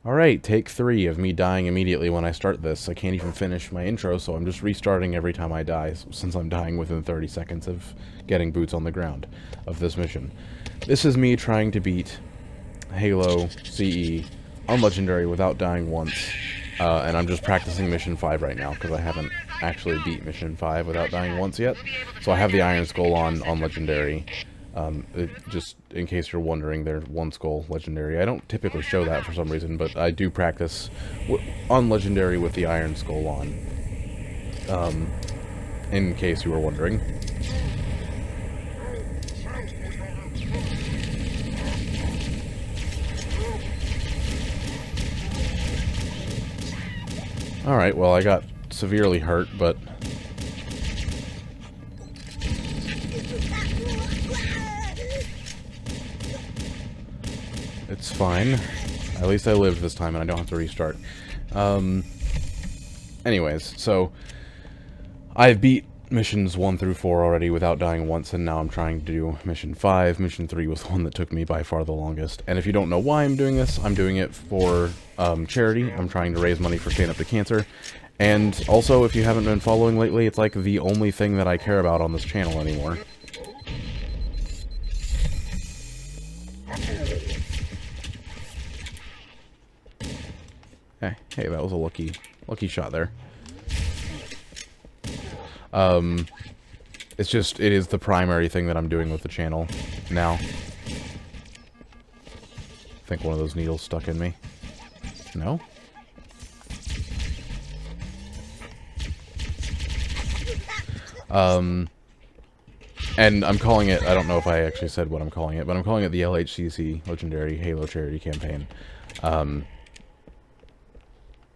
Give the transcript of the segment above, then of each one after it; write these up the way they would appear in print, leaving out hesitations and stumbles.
Alright, take 3 of me dying immediately when I start this. I can't even finish my intro, so I'm just restarting every time I die, since I'm dying within 30 seconds of getting boots on the ground of this mission. This is me trying to beat Halo CE on Legendary without dying once, and I'm just practicing Mission 5 right now, because I haven't actually beat Mission 5 without dying once yet. So I have the Iron Skull on Legendary. Just in case you're wondering, there's one skull Legendary. I don't typically show that for some reason, but I do practice on Legendary with the Iron Skull on. In case you were wondering. Alright, well, I got severely hurt, but it's fine. At least I lived this time and I don't have to restart. Anyways, so I've beat missions 1 through 4 already without dying once, and now I'm trying to do mission 5. Mission 3 was the one that took me by far the longest. And if you don't know why I'm doing this, I'm doing it for charity. I'm trying to raise money for Stand Up to Cancer. And also, if you haven't been following lately, it's like the only thing that I care about on this channel anymore. Hey, that was a lucky shot there. It's just, it is the primary thing that I'm doing with the channel now. I think one of those needles stuck in me. No? And I'm calling it, I don't know if I actually said what I'm calling it, but I'm calling it the LHCC, Legendary Halo Charity Campaign.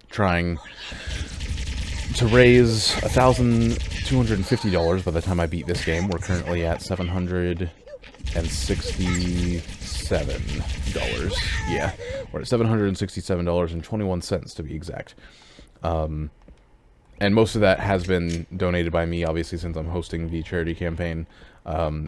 Trying to raise $1,250 by the time I beat this game. We're currently at $767. Yeah, we're at $767.21 to be exact. And most of that has been donated by me, obviously, since I'm hosting the charity campaign,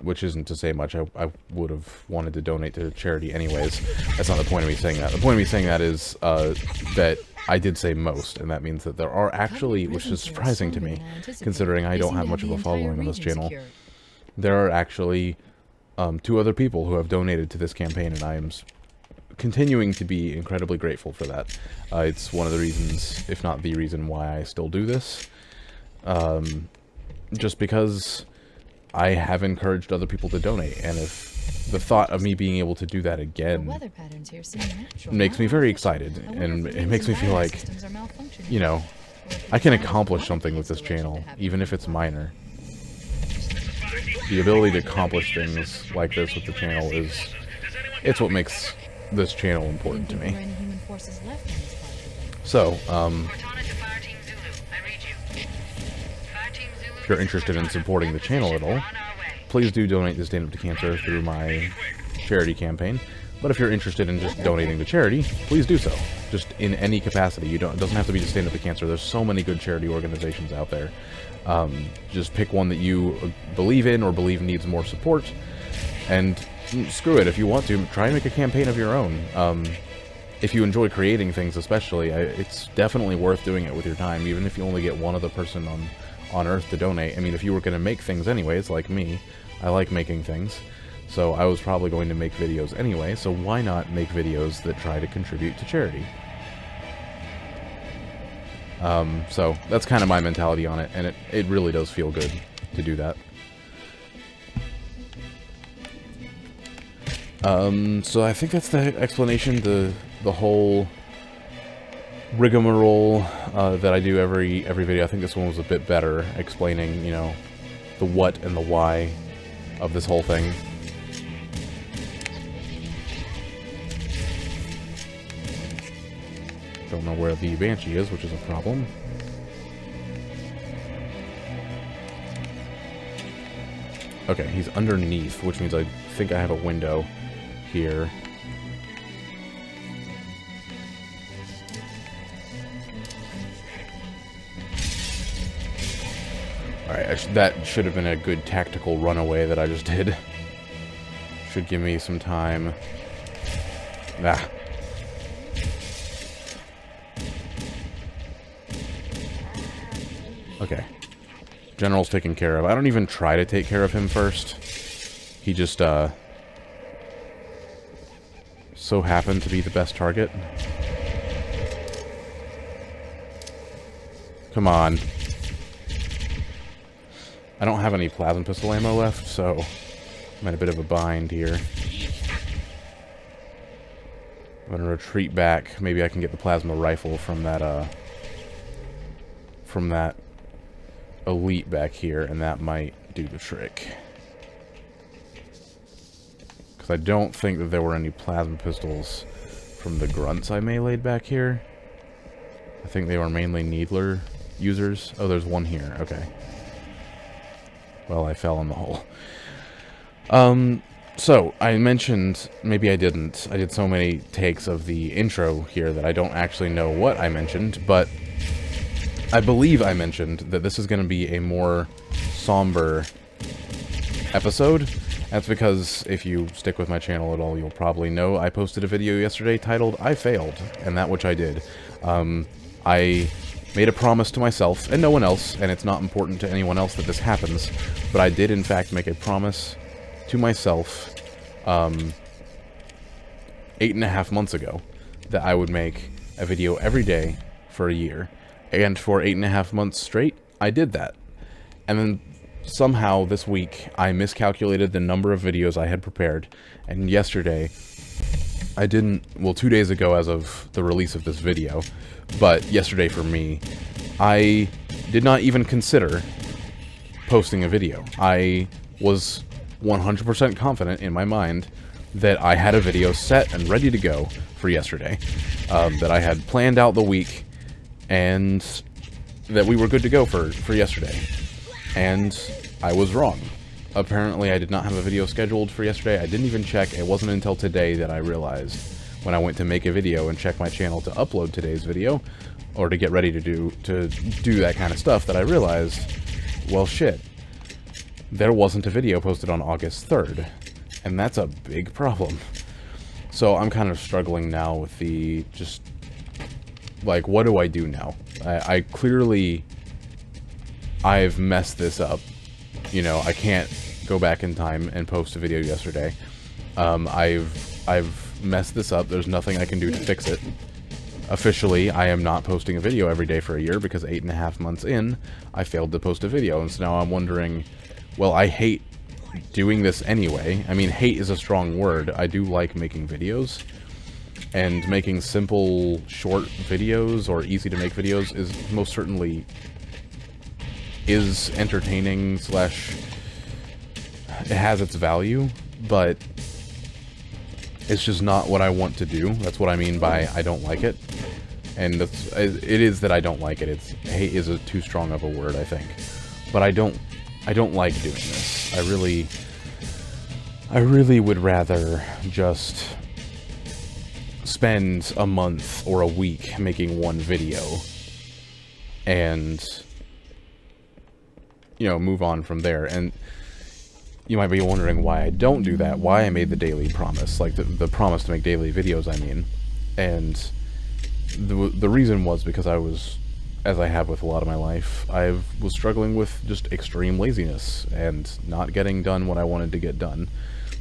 which isn't to say much. I would have wanted to donate to charity anyways. That's not the point of me saying that. The point of me saying that is that I did say most, and that means that there are actually, which is surprising to me, considering I don't have much of a following on this channel, there are actually 2 other people who have donated to this campaign, and I am continuing to be incredibly grateful for that. It's one of the reasons, if not the reason, why I still do this. Just because I have encouraged other people to donate, and if the thought of me being able to do that again makes me very excited, and it makes me feel like, you know, I can accomplish something with this channel, even if it's minor. The ability to accomplish things like this with the channel it's what makes this channel important to me. So, if you're interested in supporting the channel at all, please do donate to Stand Up to Cancer through my charity campaign. But if you're interested in just donating to charity, please do so. Just in any capacity. It doesn't have to be to Stand Up to Cancer. There's so many good charity organizations out there. Just pick one that you believe in or believe needs more support, and screw it. If you want to, try and make a campaign of your own. If you enjoy creating things especially, it's definitely worth doing it with your time, even if you only get one other person on Earth to donate. I mean, if you were going to make things anyways, like me, I like making things, so I was probably going to make videos anyway, so why not make videos that try to contribute to charity? So that's kind of my mentality on it, and it really does feel good to do that. So I think that's the explanation, the whole rigmarole that I do every video. I think this one was a bit better, explaining, you know, the what and the why of this whole thing. Don't know where the Banshee is, which is a problem. Okay, he's underneath, which means I think I have a window here. Alright, that should have been a good tactical runaway that I just did. Should give me some time. Ah. Okay. General's taken care of. I don't even try to take care of him first. He just, so happened to be the best target. Come on. I don't have any plasma pistol ammo left, so I'm in a bit of a bind here. I'm gonna retreat back. Maybe I can get the plasma rifle from that elite back here, and that might do the trick. Because I don't think that there were any plasma pistols from the grunts I meleeed back here. I think they were mainly Needler users. Oh, there's one here. Okay. Well, I fell in the hole. So, I mentioned, maybe I didn't, I did so many takes of the intro here that I don't actually know what I mentioned, but I believe I mentioned that this is going to be a more somber episode. That's because, if you stick with my channel at all, you'll probably know I posted a video yesterday titled, I Failed, and that which I did. I made a promise to myself, and no one else, and it's not important to anyone else that this happens, but I did in fact make a promise to myself 8.5 months ago that I would make a video every day for a year, and for 8.5 months straight, I did that. And then somehow this week, I miscalculated the number of videos I had prepared, and yesterday, I didn't, well, 2 days ago as of the release of this video, but yesterday for me, I did not even consider posting a video. I was 100% confident in my mind that I had a video set and ready to go for yesterday, that I had planned out the week, and that we were good to go for yesterday. And I was wrong. Apparently I did not have a video scheduled for yesterday. I didn't even check. It wasn't until today that I realized, when I went to make a video and check my channel to upload today's video, or to get ready to do that kind of stuff, that I realized, well, shit, there wasn't a video posted on August 3rd, and that's a big problem. So I'm kind of struggling now with the, just, like, what do I do now? I clearly, I've messed this up. You know, I can't go back in time and post a video yesterday. I've messed this up. There's nothing I can do to fix it. Officially, I am not posting a video every day for a year because 8.5 months in, I failed to post a video. And so now I'm wondering, well, I hate doing this anyway. I mean, hate is a strong word. I do like making videos. And making simple, short videos, or easy to make videos, is most certainly entertaining / it has its value, but it's just not what I want to do. That's what I mean by I don't like it. And it is that I don't like it. Hate is too strong of a word, I think. But I don't like doing this. I really would rather just spend a month or a week making one video and, you know, move on from there. And you might be wondering why I don't do that, why I made the daily promise, like the promise to make daily videos, I mean. And the reason was because I was, as I have with a lot of my life, I was struggling with just extreme laziness and not getting done what I wanted to get done.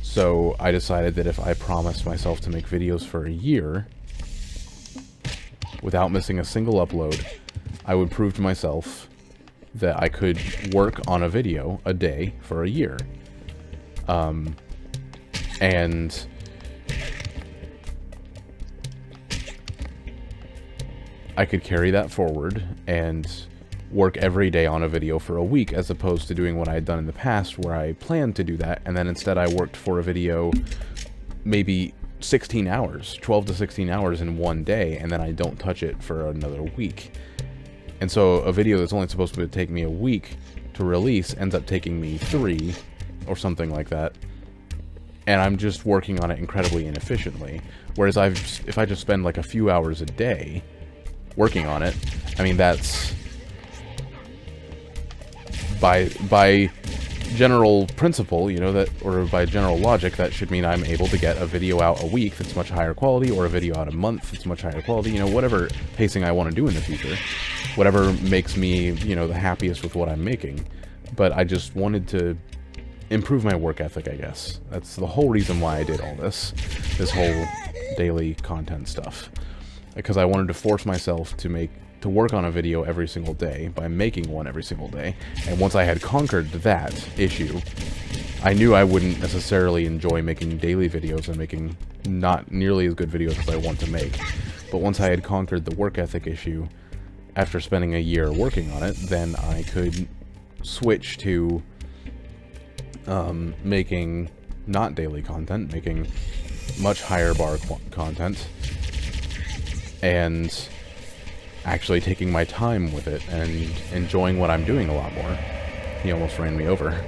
So I decided that if I promised myself to make videos for a year without missing a single upload, I would prove to myself that I could work on a video a day for a year. And I could carry that forward and work every day on a video for a week, as opposed to doing what I had done in the past, where I planned to do that, and then instead I worked for a video maybe 16 hours, 12 to 16 hours in one day, and then I don't touch it for another week. And so a video that's only supposed to take me a week to release ends up taking me 3 or something like that. And I'm just working on it incredibly inefficiently. Whereas if I just spend like a few hours a day working on it, I mean, that's by general principle, you know, that, or by general logic, that should mean I'm able to get a video out a week that's much higher quality, or a video out a month that's much higher quality, you know, whatever pacing I want to do in the future. Whatever makes me, you know, the happiest with what I'm making. But I just wanted to improve my work ethic, I guess. That's the whole reason why I did all this whole daily content stuff. Because I wanted to force myself to work on a video every single day by making one every single day. And once I had conquered that issue, I knew I wouldn't necessarily enjoy making daily videos and making not nearly as good videos as I want to make. But once I had conquered the work ethic issue, after spending a year working on it, then I could switch to making not daily content, making much higher bar content, and actually taking my time with it and enjoying what I'm doing a lot more. He almost ran me over.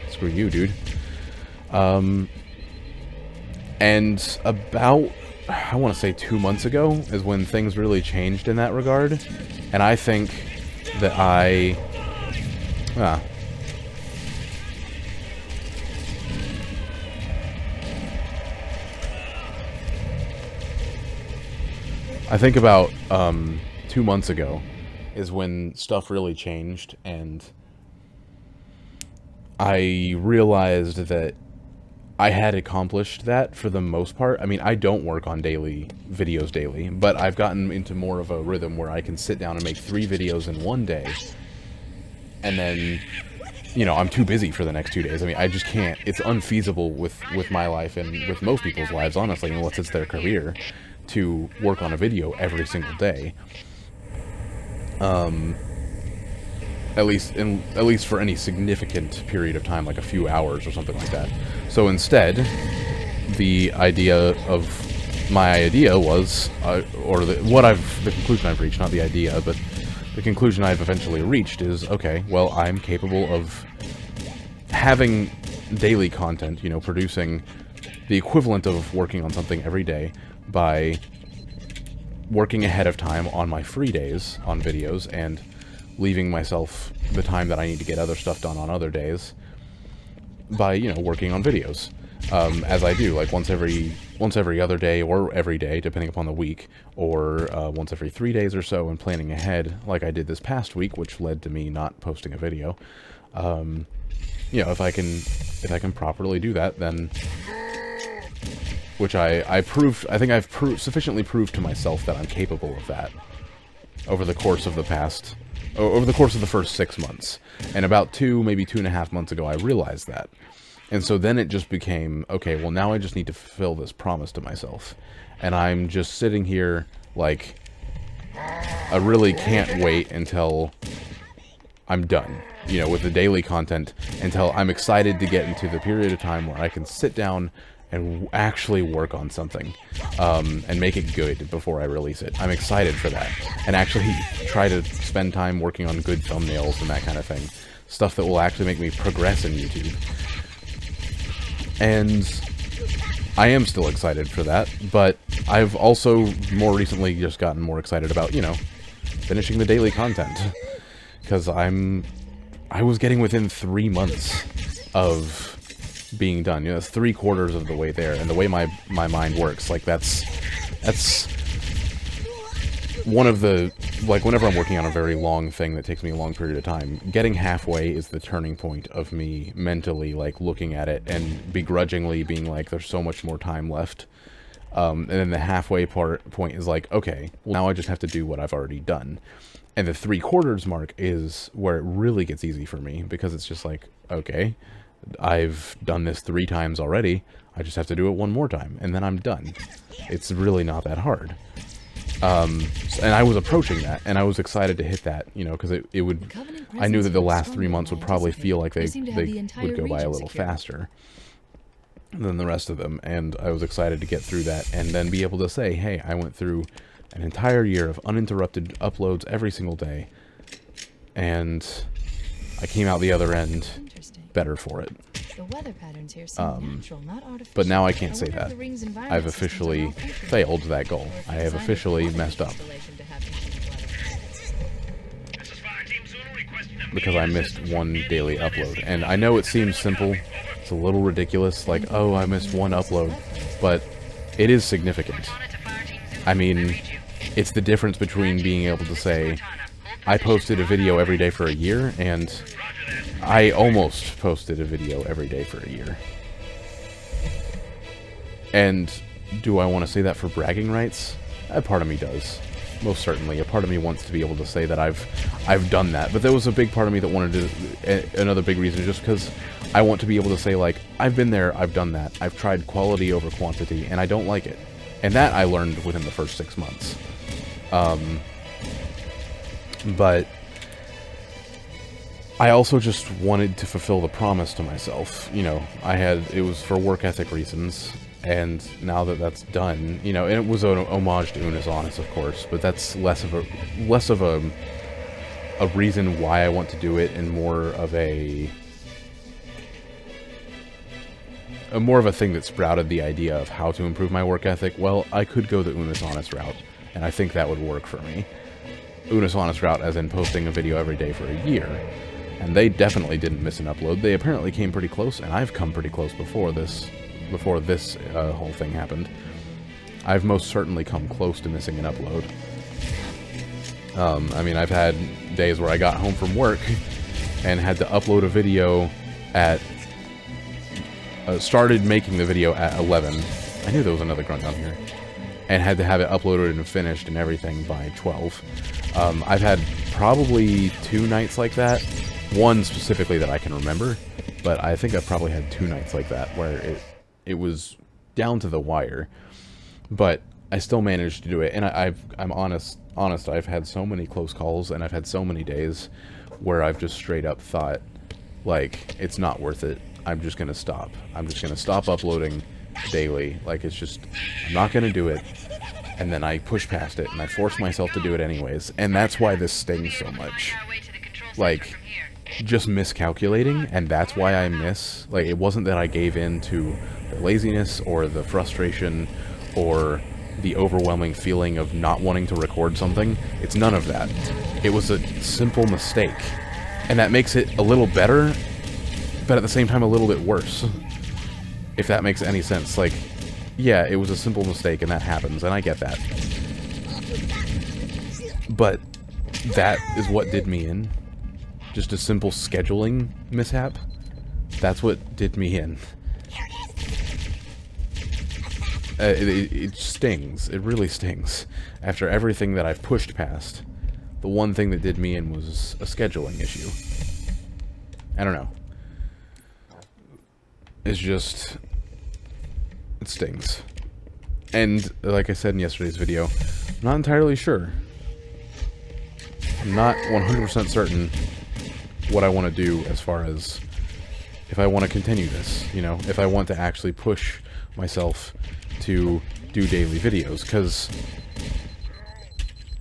Screw you, dude. And about, I want to say 2 months ago is when things really changed in that regard. And I think that I think about 2 months ago is when stuff really changed, and I realized that I had accomplished that for the most part. I mean, I don't work on videos daily, but I've gotten into more of a rhythm where I can sit down and make 3 videos in one day, and then, you know, I'm too busy for the next 2 days. I mean, I just can't. It's unfeasible with my life and with most people's lives, honestly, unless it's their career, to work on a video every single day. At least for any significant period of time, like a few hours or something like that. So instead, the my idea was, the conclusion I've reached, not the idea, but the conclusion I've eventually reached is, okay, well, I'm capable of having daily content, you know, producing the equivalent of working on something every day by working ahead of time on my free days on videos and leaving myself the time that I need to get other stuff done on other days by, you know, working on videos. As I do, like once every other day, or every day, depending upon the week, or once every 3 days or so, and planning ahead, like I did this past week, which led to me not posting a video. You know, if I can properly do that, then, which I think I've sufficiently proved to myself that I'm capable of that over the course of the first 6 months. And about 2, maybe 2.5 months ago, I realized that. And so then it just became, okay, well, now I just need to fulfill this promise to myself. And I'm just sitting here, like, I really can't wait until I'm done, you know, with the daily content, until I'm excited to get into the period of time where I can sit down and actually work on something, and make it good before I release it. I'm excited for that. And actually try to spend time working on good thumbnails and that kind of thing. Stuff that will actually make me progress in YouTube. And I am still excited for that, but I've also more recently just gotten more excited about, you know, finishing the daily content. Because I was getting within 3 months of being done. You know, it's 3/4 of the way there, and the way my mind works, like, that's one of the, like, whenever I'm working on a very long thing that takes me a long period of time, getting halfway is the turning point of me mentally, like, looking at it and begrudgingly being like, there's so much more time left. And then the halfway point is like, okay, well, now I just have to do what I've already done. And the 3/4 mark is where it really gets easy for me, because it's just like, okay, I've done this 3 times already, I just have to do it 1 more time, and then I'm done. It's really not that hard. And I was approaching that, and I was excited to hit that, you know, because it would, I knew that the last 3 months would probably feel like they would go by a little faster than the rest of them, and I was excited to get through that, and then be able to say, hey, I went through an entire year of uninterrupted uploads every single day, and I came out the other end better for it. The weather patterns here seem natural, not artificial. But now I can't say that. I've officially failed that goal. I have officially messed up. because I missed one daily upload. And I know it seems simple, it's a little ridiculous, like, oh, I missed one upload, but it is significant. I mean, it's the difference between being able to say, I posted a video every day for a year, and I almost posted a video every day for a year. And do I want to say that for bragging rights? A part of me does. Most certainly. A part of me wants to be able to say that I've done that. But there was a big part of me that wanted to... Another big reason, just because I want to be able to say, like, I've been there, I've done that. I've tried quality over quantity, and I don't like it. And that I learned within the first 6 months. But I also just wanted to fulfill the promise to myself. You know, it was for work ethic reasons. And now that that's done, you know, and it was an homage to Unus Annus, of course, but that's less of a reason why I want to do it, and more of a thing that sprouted the idea of how to improve my work ethic. Well, I could go the Unus Annus route, and I think that would work for me. Unus Annus route, as in posting a video every day for a year, and they definitely didn't miss an upload. They apparently came pretty close, and I've come pretty close before this whole thing happened. I've most certainly come close to missing an upload. I mean, I've had days where I got home from work and had to upload a video at... started making the video at 11. I knew there was another grunt down here. And had to have it uploaded and finished and everything by 12. I've had probably 2 nights like that. One specifically that I can remember. But I think I've probably had 2 nights like that where it was down to the wire, but I still managed to do it. And I'm honest, I've had so many close calls, and I've had so many days where I've just straight up thought, like, it's not worth it. I'm just gonna stop. I'm just gonna stop uploading daily. Like, it's just, I'm not gonna do it. And then I push past it, and I force myself to do it anyways. And that's why this stings so much. Like, just miscalculating, and that's why I miss. Like, it wasn't that I gave in to the laziness or the frustration or the overwhelming feeling of not wanting to record something. It's none of that. It was a simple mistake, and that makes it a little better, but at the same time a little bit worse, if that makes any sense. Like, yeah, it was a simple mistake, and that happens, and I get that, but that is what did me in. Just a simple scheduling mishap. That's what did me in. It stings. It really stings. After everything that I've pushed past, the one thing that did me in was a scheduling issue. I don't know. It's just... it stings. And, like I said in yesterday's video, I'm not entirely sure. I'm not 100% certain what I want to do as far as if I want to continue this, you know, if I want to actually push myself to do daily videos, because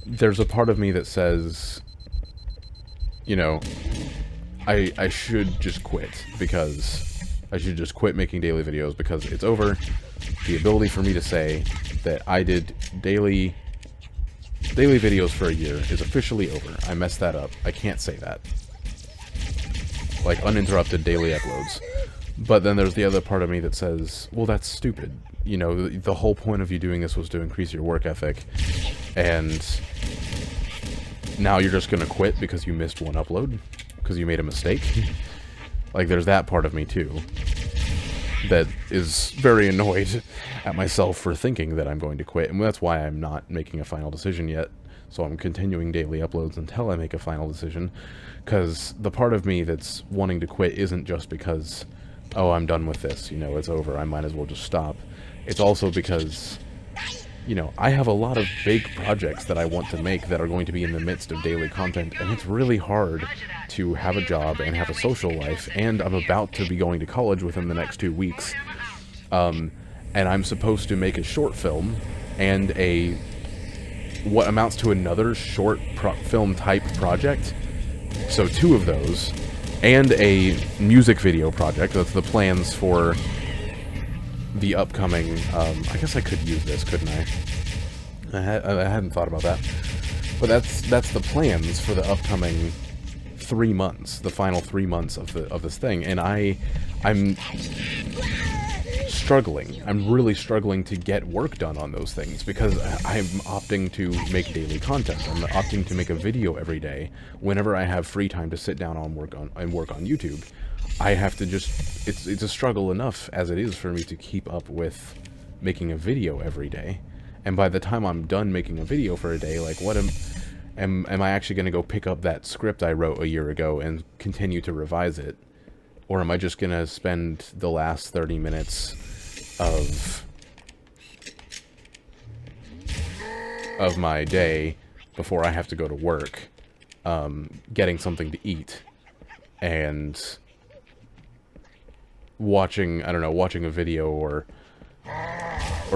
there's a part of me that says, you know, I should just quit, because I should just quit making daily videos because it's over. The ability for me to say that I did daily videos for a year is officially over. I messed that up. I can't say that. Like, uninterrupted daily uploads. But then there's the other part of me that says, well, that's stupid. You know, the whole point of you doing this was to increase your work ethic, and now you're just gonna quit because you missed one upload? Because you made a mistake? Like, there's that part of me, too, that is very annoyed at myself for thinking that I'm going to quit, and that's why I'm not making a final decision yet. So I'm continuing daily uploads until I make a final decision, because the part of me that's wanting to quit isn't just because, oh, I'm done with this, you know, it's over, I might as well just stop. It's also because, you know, I have a lot of big projects that I want to make that are going to be in the midst of daily content, and it's really hard to have a job and have a social life, and I'm about to be going to college within the next 2 weeks, and I'm supposed to make a short film and what amounts to another short film type project, so 2 of those, and a music video project. That's the plans for the upcoming, I guess I could use this, couldn't I? I hadn't thought about that. But that's the plans for the upcoming 3 months, the final 3 months of this thing, and I'm struggling. I'm really struggling to get work done on those things because I'm opting to make daily content. I'm opting to make a video every day whenever I have free time to sit down and work on YouTube. I have to just, it's a struggle enough as it is for me to keep up with making a video every day. And by the time I'm done making a video for a day, like, what am I actually going to go pick up that script I wrote a year ago and continue to revise it? Or am I just going to spend the last 30 minutes of my day before I have to go to work, getting something to eat and watching, I don't know, watching a video or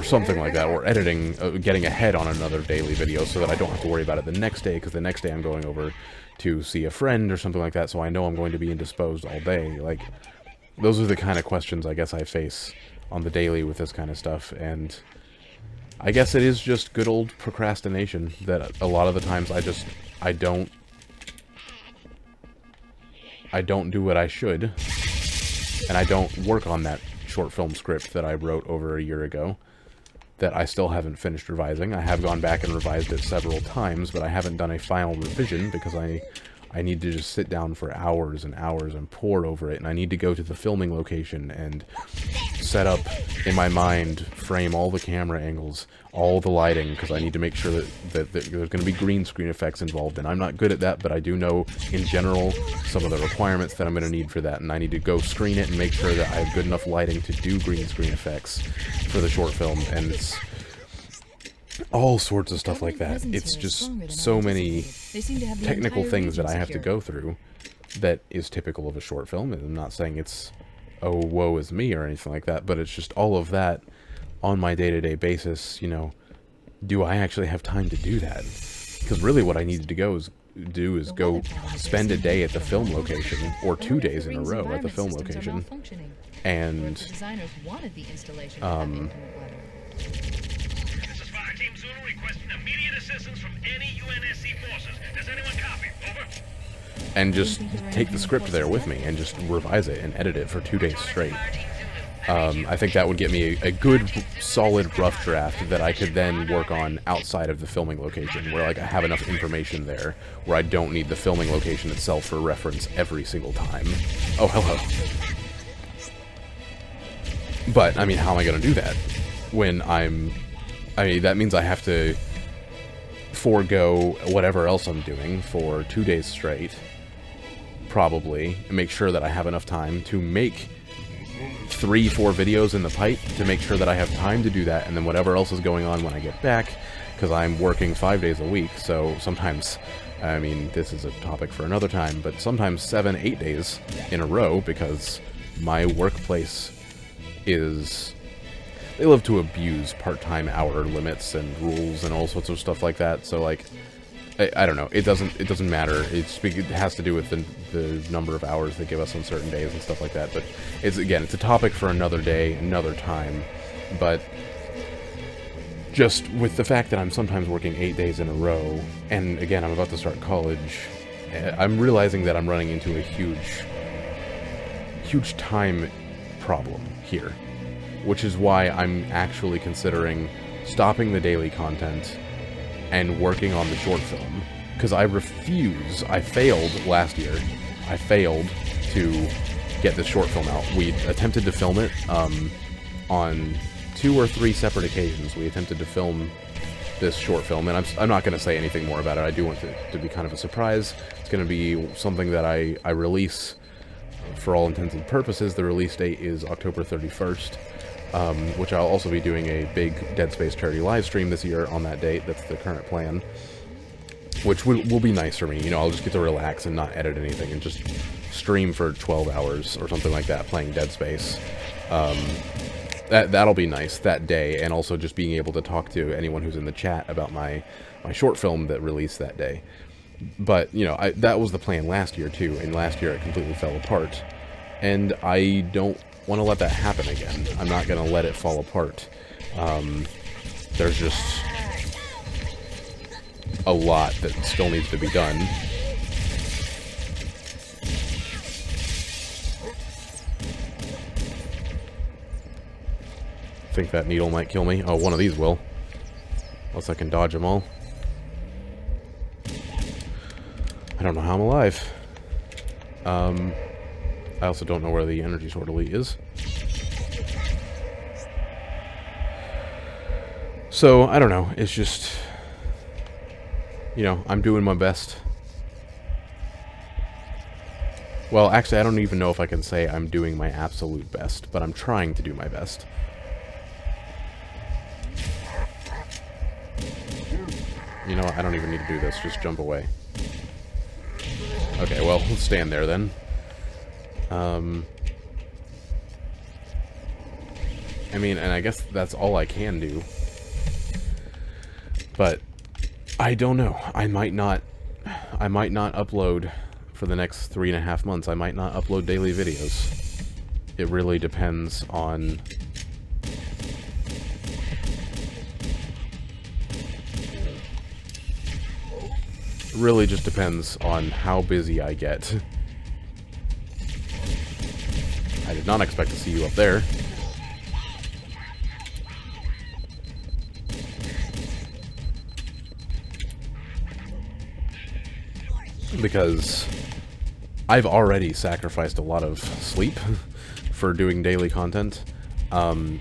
something like that, or editing, getting ahead on another daily video so that I don't have to worry about it the next day, because the next day I'm going over to see a friend or something like that, so I know I'm going to be indisposed all day. Like, those are the kind of questions I guess I face on the daily with this kind of stuff, and I guess it is just good old procrastination that a lot of the times I don't do what I should, and I don't work on that short film script that I wrote over a year ago that I still haven't finished revising. I have gone back and revised it several times, but I haven't done a final revision because I need to just sit down for hours and hours and pore over it, and I need to go to the filming location and set up in my mind, frame all the camera angles, all the lighting, because I need to make sure that there's going to be green screen effects involved, and I'm not good at that, but I do know in general some of the requirements that I'm going to need for that, and I need to go screen it and make sure that I have good enough lighting to do green screen effects for the short film, and it's all sorts of stuff like that. It's just so many technical things that I have to go through that is typical of a short film, and I'm not saying it's, oh, woe is me or anything like that, but it's just all of that on my day-to-day basis. You know, do I actually have time to do that? Because really what I needed to go spend a day at the film location, or 2 days in a row at the film location, and and just take the script there with me and just revise it and edit it for 2 days straight. I think that would get me a good, solid, rough draft that I could then work on outside of the filming location, where, like, I have enough information there where I don't need the filming location itself for reference every single time. Oh, hello. But, I mean, how am I going to do that when that means I have to forego whatever else I'm doing for 2 days straight, probably, and make sure that I have enough time to make 3-4 videos in the pipe to make sure that I have time to do that, and then whatever else is going on when I get back, because I'm working 5 days a week, so sometimes, I mean, this is a topic for another time, but sometimes 7-8 days in a row, because my workplace is, they love to abuse part-time hour limits and rules and all sorts of stuff like that, so, like, I don't know, it doesn't matter. It has to do with the number of hours they give us on certain days and stuff like that, but it's a topic for another day, another time. But just with the fact that I'm sometimes working 8 days in a row, and again, I'm about to start college, I'm realizing that I'm running into a huge time problem here, which is why I'm actually considering stopping the daily content and working on the short film, because I failed last year. I failed to get this short film out. We attempted to film it on 2 or 3 separate occasions. We attempted to film this short film, and I'm not going to say anything more about it. I do want it to be kind of a surprise. It's going to be something that I release for all intents and purposes. The release date is October 31st. Which I'll also be doing a big Dead Space charity live stream this year on that date. That's the current plan, which will be nice for me. You know, I'll just get to relax and not edit anything and just stream for 12 hours or something like that playing Dead Space. That'll be nice that day, and also just being able to talk to anyone who's in the chat about my short film that released that day. But, you know, that was the plan last year too, and last year it completely fell apart, and I don't want to let that happen again. I'm not going to let it fall apart. There's just a lot that still needs to be done. think that needle might kill me. Oh, one of these will. Unless I can dodge them all. I don't know how I'm alive. I also don't know where the energy sword elite is. So, I don't know. It's just... You know, I'm doing my best. Well, actually, I don't even know if I can say I'm doing my absolute best, but I'm trying to do my best. You know what? I don't even need to do this. Just jump away. Okay, well, let's stand there then. I mean, and I guess that's all I can do. But I don't know. I might not upload for the next 3.5 months. I might not upload daily videos. It really depends on... really just depends on how busy I get. I did not expect to see you up there. Because I've already sacrificed a lot of sleep for doing daily content. I'm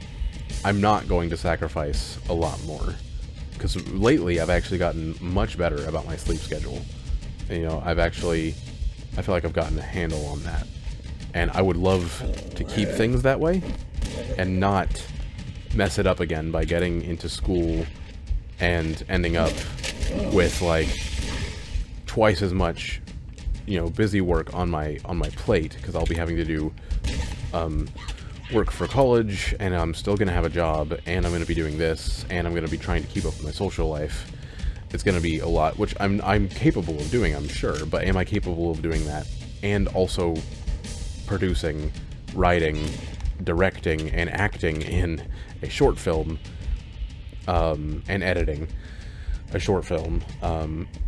not going to sacrifice a lot more. Because lately I've actually gotten much better about my sleep schedule. You know, I feel like I've gotten a handle on that. And I would love to keep things that way and not mess it up again by getting into school and ending up with like twice as much, you know, busy work on my plate, because I'll be having to do work for college, and I'm still going to have a job, and I'm going to be doing this, and I'm going to be trying to keep up with my social life. It's going to be a lot, which I'm capable of doing, I'm sure, but am I capable of doing that and also producing, writing, directing, and acting in a short film, and editing a short film,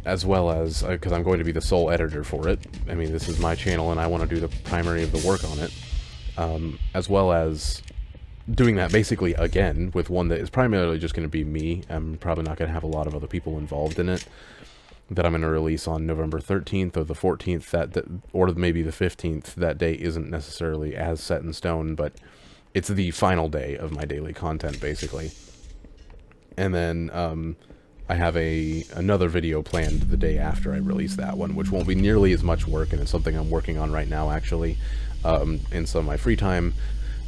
as well as, because I'm going to be the sole editor for it. I mean, this is my channel, and I want to do the primary of the work on it. As well as doing that basically again with one that is primarily just going to be me. I'm probably not going to have a lot of other people involved in it. That I'm going to release on November 13th or the 14th, or maybe the 15th. That day isn't necessarily as set in stone, but it's the final day of my daily content, basically. And then I have another video planned the day after I release that one, which won't be nearly as much work, and it's something I'm working on right now, actually. In some of my free time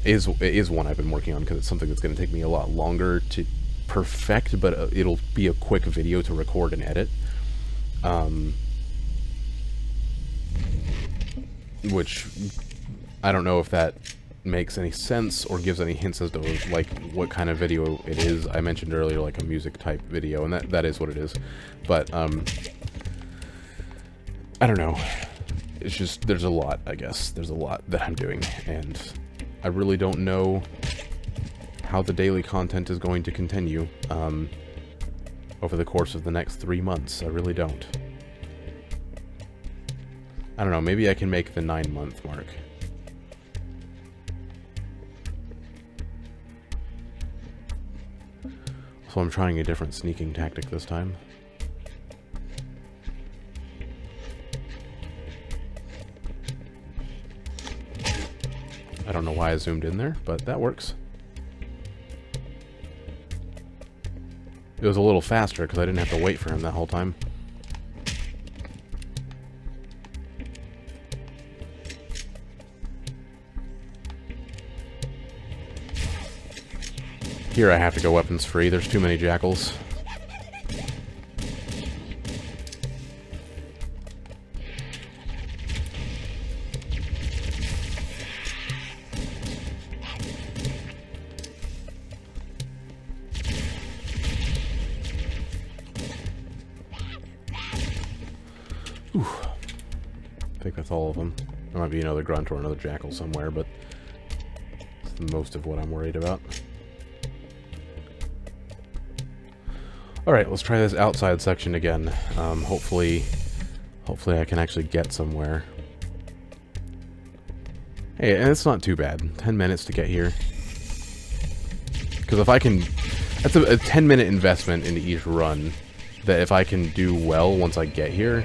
is one I've been working on, because it's something that's going to take me a lot longer to perfect, but it'll be a quick video to record and edit. Which I don't know if that makes any sense or gives any hints as to like what kind of video it is. I mentioned earlier like a music type video, and that is what it is. But I don't know. It's just, there's a lot, I guess. There's a lot that I'm doing, and I really don't know how the daily content is going to continue over the course of the next 3 months. I really don't. I don't know, maybe I can make the 9-month mark. So I'm trying a different sneaking tactic this time. I don't know why I zoomed in there, but that works. It was a little faster because I didn't have to wait for him that whole time. Here I have to go weapons free. There's too many jackals. Ooh. I think that's all of them. There might be another grunt or another jackal somewhere, but it's most of what I'm worried about. Alright, let's try this outside section again. Hopefully I can actually get somewhere. Hey, and it's not too bad. 10 minutes to get here. Because if I can... That's a 10-minute investment into each run that if I can do well once I get here...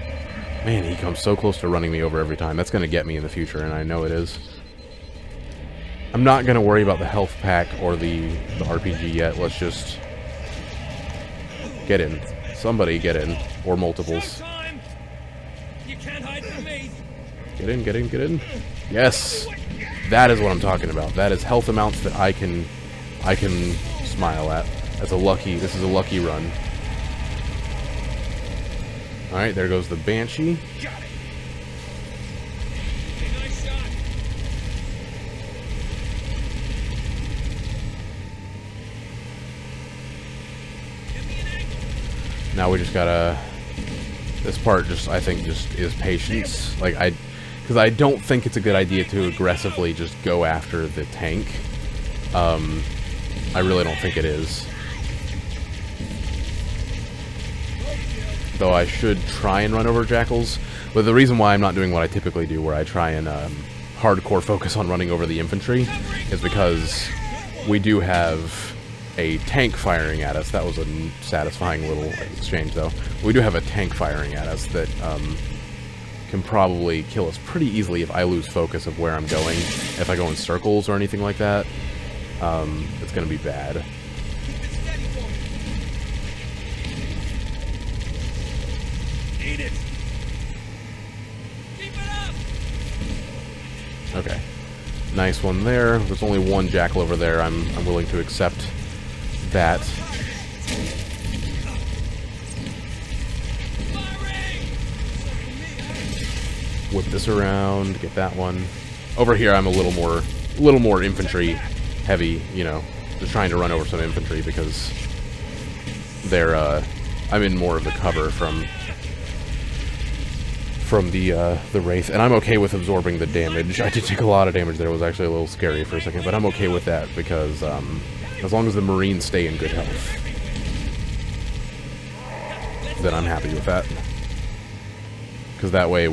Man, he comes so close to running me over every time. That's going to get me in the future, and I know it is. I'm not going to worry about the health pack or the RPG yet. Let's just... get in. Somebody get in. Or multiples. You can't hide from me. Get in, get in, get in. Yes! That is what I'm talking about. That is health amounts that I can smile at. This is a lucky run. Alright, there goes the Banshee. Got it. Hey, nice shot. Give me an angle. Now we just gotta... This part just, I think, just is patience. Like, because I don't think it's a good idea to aggressively just go after the tank. I really don't think it is. Though I should try and run over jackals. But the reason why I'm not doing what I typically do, where I try and hardcore focus on running over the infantry, is because we do have a tank firing at us. That was a satisfying little exchange, though. We do have a tank firing at us that can probably kill us pretty easily if I lose focus of where I'm going. If I go in circles or anything like that, it's going to be bad. Keep it steady for me. Eat it. Keep it up. Okay. Nice one there. There's only one jackal over there. I'm willing to accept that. Whip this around, get that one. Over here I'm a little more infantry heavy, you know, just trying to run over some infantry because they're I'm in more of the cover from the Wraith, and I'm okay with absorbing the damage. I did take a lot of damage there. It was actually a little scary for a second, but I'm okay with that because as long as the Marines stay in good health, then I'm happy with that. Because that way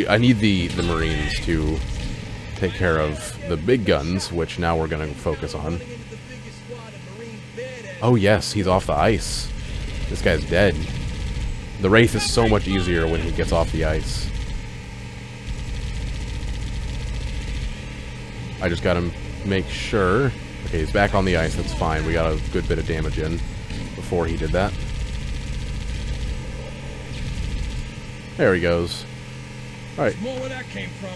I need the Marines to take care of the big guns, which now we're going to focus on. Oh yes, he's off the ice. This guy's dead. The Wraith is so much easier when he gets off the ice. I just gotta make sure... Okay, he's back on the ice, that's fine. We got a good bit of damage in before he did that. There he goes. Alright. More where that came from.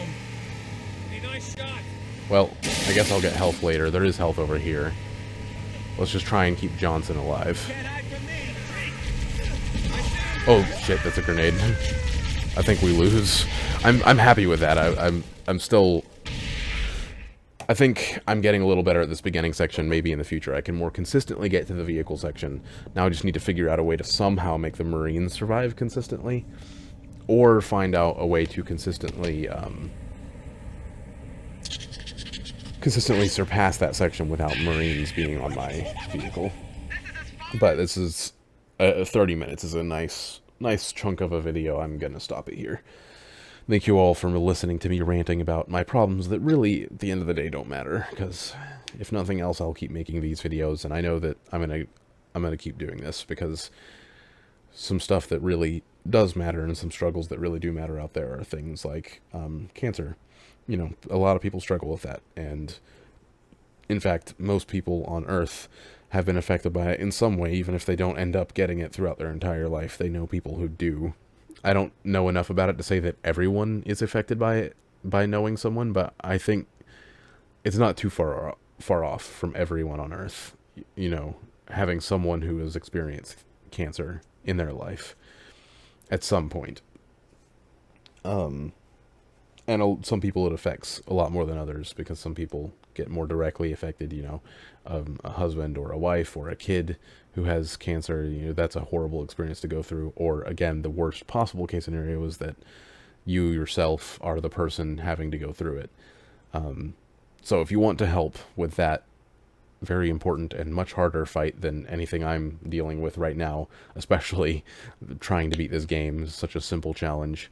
Hey, nice shot. Well, I guess I'll get health later. There is health over here. Let's just try and keep Johnson alive. Can't hide from me. Oh shit, that's a grenade. I think we lose. I'm happy with that. I'm still... I think I'm getting a little better at this beginning section. Maybe in the future I can more consistently get to the vehicle section. Now I just need to figure out a way to somehow make the Marines survive consistently. Or find out a way to consistently surpass that section without Marines being on my vehicle. But this is... 30 minutes is a nice chunk of a video. I'm gonna stop it here. Thank you all for listening to me ranting about my problems that really, at the end of the day, don't matter. Because if nothing else, I'll keep making these videos, and I know that I'm gonna keep doing this because some stuff that really does matter and some struggles that really do matter out there are things like cancer. You know, a lot of people struggle with that, and in fact, most people on Earth have been affected by it in some way, even if they don't end up getting it throughout their entire life. They know people who do. I don't know enough about it to say that everyone is affected by it by knowing someone, but I think it's not too far off from everyone on Earth, you know, having someone who has experienced cancer in their life at some point. And some people it affects a lot more than others, because some people get more directly affected, you know, a husband or a wife or a kid who has cancer, you know, that's a horrible experience to go through. Or again, the worst possible case scenario is that you yourself are the person having to go through it. So if you want to help with that very important and much harder fight than anything I'm dealing with right now, especially trying to beat this game, is such a simple challenge,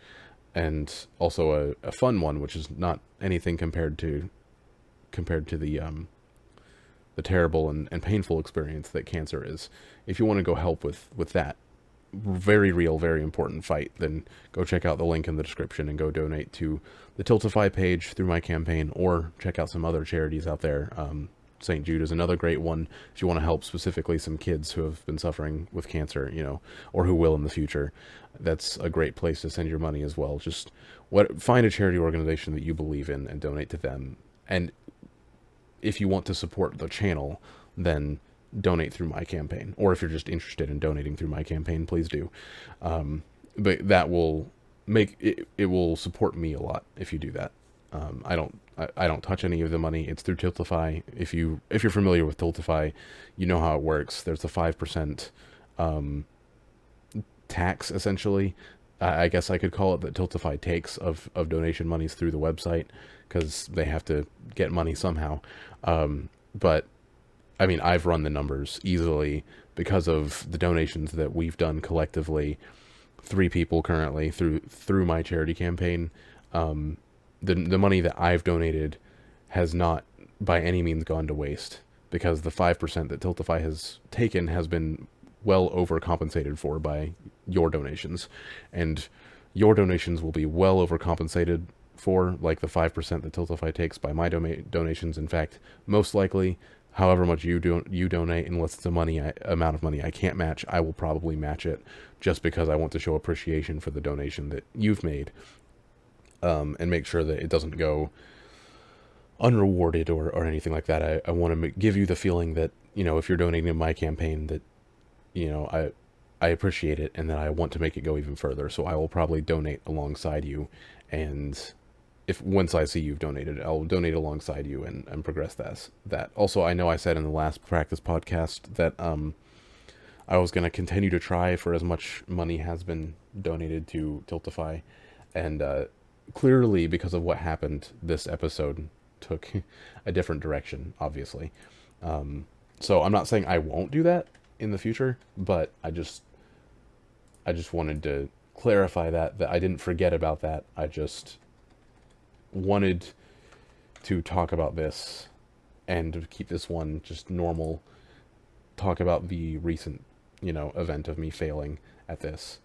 and also a fun one, which is not anything compared to the the terrible and painful experience that cancer is. If you want to go help with that very real, very important fight, then go check out the link in the description and go donate to the Tiltify page through my campaign, or check out some other charities out there. St. Jude is another great one if you want to help specifically some kids who have been suffering with cancer, you know, or who will in the future. That's a great place to send your money as well. Just find a charity organization that you believe in and donate to them. And if you want to support the channel, then donate through my campaign. Or if you're just interested in donating through my campaign, please do. But that will make it will support me a lot if you do that. I don't touch any of the money. It's through Tiltify. If you're familiar with Tiltify, you know how it works. There's a 5% tax, essentially. I guess I could call it, that Tiltify takes of donation monies through the website, because they have to get money somehow. But I mean, I've run the numbers easily because of the donations that we've done collectively. 3 people currently through my charity campaign. The money that I've donated has not by any means gone to waste, because the 5% that Tiltify has taken has been well overcompensated for by your donations, and your donations will be well overcompensated for, like the 5% that Tiltify takes by my donations. In fact, most likely, however much you donate, unless it's amount of money I can't match, I will probably match it, just because I want to show appreciation for the donation that you've made, and make sure that it doesn't go unrewarded or anything like that. I want to give you the feeling that, you know, if you're donating to my campaign, that, you know, I appreciate it, and that I want to make it go even further. So I will probably donate alongside you, and once I see you've donated, I'll donate alongside you and progress that. Also, I know I said in the last practice podcast that I was going to continue to try for as much money has been donated to Tiltify, and clearly, because of what happened, this episode took a different direction, obviously. So I'm not saying I won't do that in the future, but I just wanted to clarify that I didn't forget about that. I just wanted to talk about this and to keep this one just normal, talk about the recent, you know, event of me failing at this.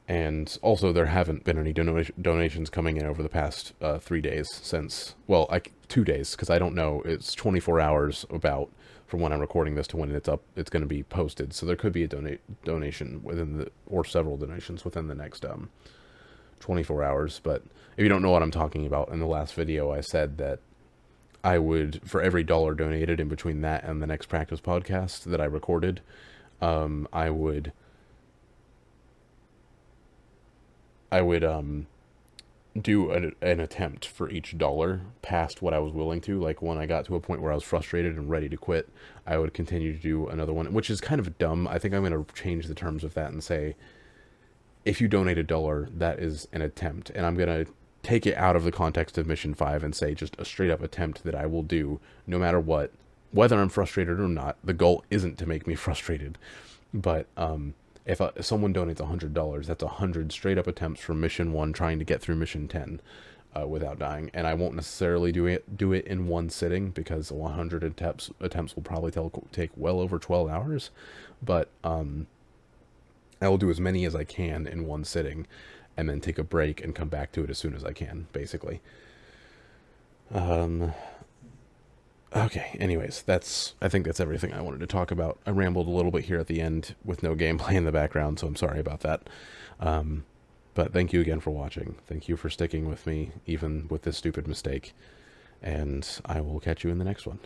And also, there haven't been any donations coming in over the past 3 days since, well, 2 days, because I don't know, it's 24 hours about from when I'm recording this to when it's going to be posted. So there could be a donation within or several donations within the next 24 hours. But if you don't know what I'm talking about, in the last video I said that I would, for every $1 donated in between that and the next practice podcast that I recorded, I would do an attempt for each $1 past what I was willing to. Like, when I got to a point where I was frustrated and ready to quit, I would continue to do another one, which is kind of dumb. I think I'm going to change the terms of that and say, if you donate $1, that is an attempt. And I'm going to take it out of the context of Mission 5 and say just a straight up attempt that I will do no matter what, whether I'm frustrated or not. The goal isn't to make me frustrated, but if someone donates $100, that's 100 straight up attempts from Mission 1 trying to get through Mission 10 without dying. And I won't necessarily do it in one sitting, because 100 attempts will probably take well over 12 hours. But I will do as many as I can in one sitting, and then take a break and come back to it as soon as I can, basically. Okay, anyways, I think that's everything I wanted to talk about. I rambled a little bit here at the end with no gameplay in the background, so I'm sorry about that. But thank you again for watching. Thank you for sticking with me, even with this stupid mistake. And I will catch you in the next one.